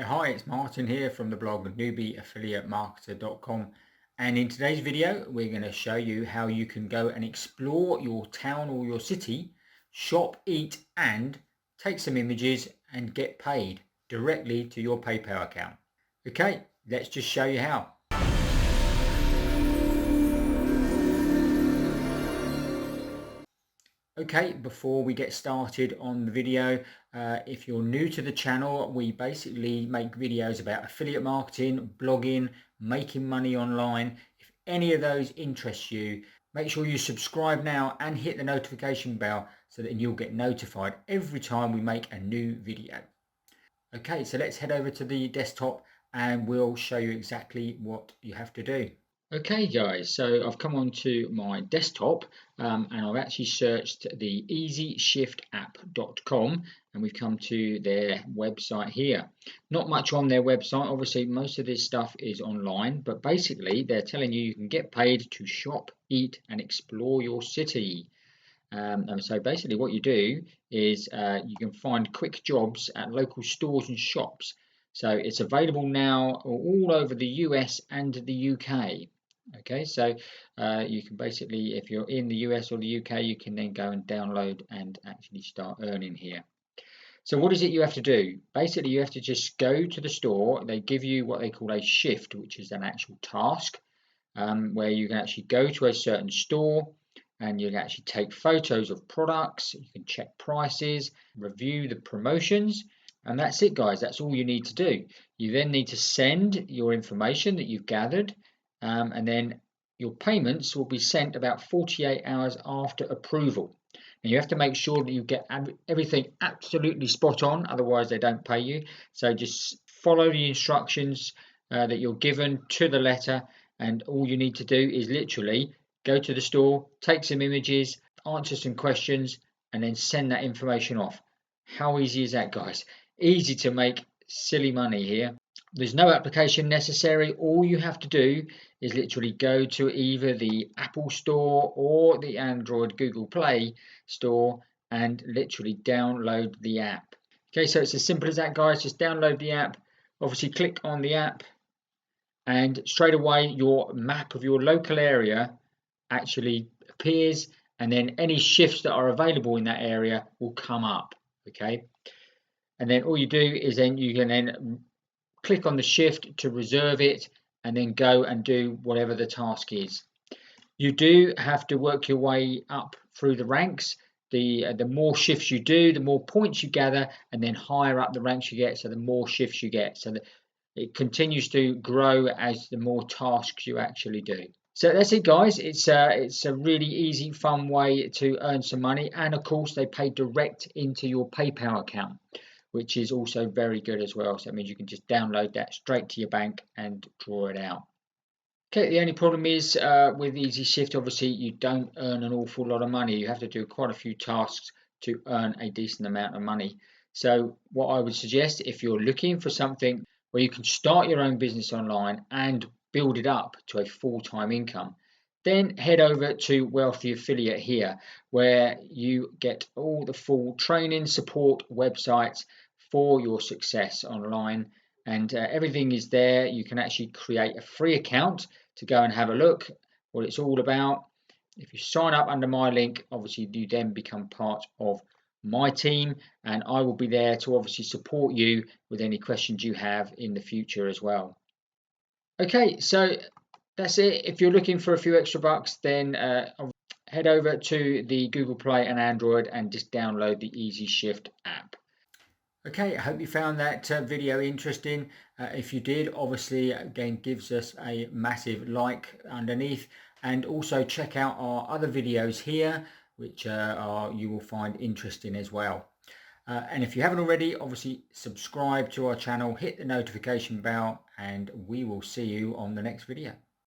Yeah, hi, it's Martin here from the blog newbieaffiliatemarketer.com, and in today's video we're going to show you how you can go and explore your town or your city, shop, eat and take some images and get paid directly to your PayPal account. Okay, let's just show you how. Okay, before we get started on the video, if you're new to the channel, we basically make videos about affiliate marketing, blogging, making money online. If any of those interest you, make sure you subscribe now and hit the notification bell so that you'll get notified every time we make a new video. Okay, so let's head over to the desktop and we'll show you exactly what you have to do. Okay guys, so I've come onto my desktop and I've actually searched the easyshiftapp.com and we've come to their website here. Not much on their website, obviously most of this stuff is online, but basically they're telling you can get paid to shop, eat and explore your city. And so basically what you do is you can find quick jobs at local stores and shops. So it's available now all over the US and the UK. Okay, so you can basically, if you're in the US or the UK, you can then go and download and actually start earning here. So what is it you have to do? Basically, you have to just go to the store. They give you what they call a shift, which is an actual task where you can actually go to a certain store and you can actually take photos of products. You can check prices, review the promotions, and that's it, guys. That's all you need to do. You then need to send your information that you've gathered, and then your payments will be sent about 48 hours after approval. And you have to make sure that you get everything absolutely spot on, otherwise they don't pay you. So just follow the instructions that you're given to the letter, and all you need to do is literally go to the store, take some images, answer some questions, and then send that information off. How easy is that, guys? Easy to make silly money here. There's no application necessary. All you have to do is literally go to either the Apple Store or the Android Google Play Store and literally download the app. Okay, so it's as simple as that, guys. Just download the app. Obviously, click on the app, and straight away your map of your local area actually appears, and then any shifts that are available in that area will come up. Okay, and then all you do is then you can then click on the shift to reserve it and then go and do whatever the task is. You do have to work your way up through the ranks. The more shifts you do, the more points you gather, and then higher up the ranks you get, so the more shifts you get. So it continues to grow as the more tasks you actually do. So that's it, guys. It's a really easy, fun way to earn some money, and of course they pay direct into your PayPal account, which is also very good as well. So that means you can just download that straight to your bank and draw it out. Okay, the only problem is with Easy Shift, obviously you don't earn an awful lot of money. You have to do quite a few tasks to earn a decent amount of money. So what I would suggest, if you're looking for something where you can start your own business online and build it up to a full-time income, then head over to Wealthy Affiliate here, where you get all the full training, support, websites for your success online, and everything is there. You can actually create a free account to go and have a look what it's all about. If you sign up under my link, obviously you then become part of my team, and I will be there to obviously support you with any questions you have in the future as well. Okay, so that's it. If you're looking for a few extra bucks, then head over to the Google Play and Android and just download the Easy Shift app. Okay, I hope you found that video interesting. If you did, obviously, again, gives us a massive like underneath, and also check out our other videos here, which you will find interesting as well. And if you haven't already, obviously subscribe to our channel, hit the notification bell, and we will see you on the next video.